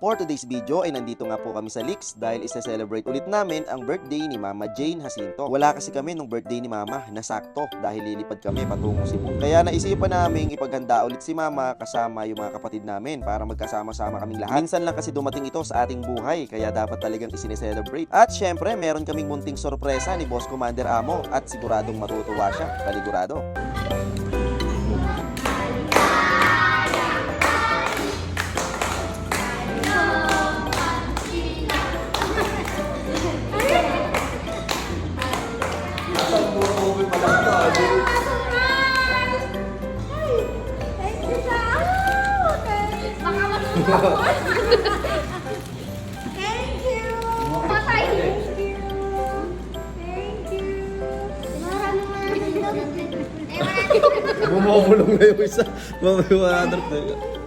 for today's video ay nandito nga po kami sa Leaks dahil isa-celebrate ulit namin ang birthday ni Mama Jane Jacinto. Wala kasi kami nung birthday ni Mama na sakto dahil lilipad kami patungong Cebu. Kaya naisipan namin ipaghanda ulit si Mama kasama yung mga kapatid namin para magkasama-sama kaming lahat. Minsan lang kasi dumating ito sa ating buhay kaya dapat talagang isine-celebrate. At syempre meron kaming munting sorpresa ni Boss Commander Amo at siguradong matutuwa siya. Panigurado. Thank you. Patay. Thank you. Thank you. Bumubulong na yung isa. Mamahiwanadot na yun.